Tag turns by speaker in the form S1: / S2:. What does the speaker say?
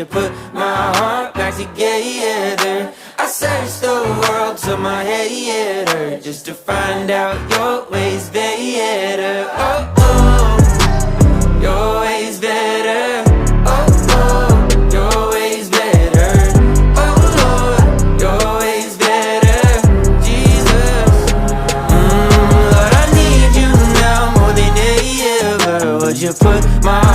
S1: you put my heart back together? I searched the world till my head hurt, just to find out your ways better. Oh, oh, your ways better. Oh, oh, your ways better. Oh, Lord, your ways better. Jesus, Lord, I need you now more than ever. Would you put my